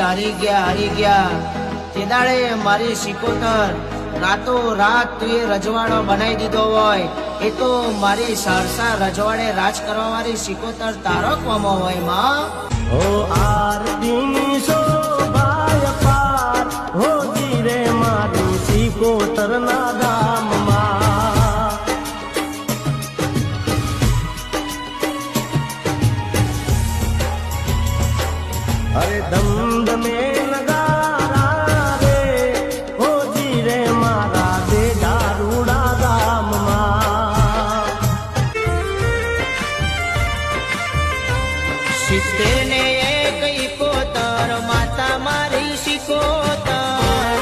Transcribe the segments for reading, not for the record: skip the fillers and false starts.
હારી ગયા તે દાડે મારી સિકોતર રાતો રાત તું એ રજવાડો બનાવી દીધો હોય એ તો મારી સરસા રજવાડે રાજ કરવા વાળી સિકોતર તારો કોમો હોય માં હો આરતીની શોભાય પાર હો જીરે મારી સિકોતરના ગામમાં અરે દમદમે નગારા રે હો જીરે મારા દે દારૂડા ગામમાં સિત્તેર ને એક ઇકોતર માતા મારી સિકોતર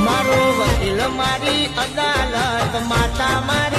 મારો વકીલ મારી અદાલત માતા મારી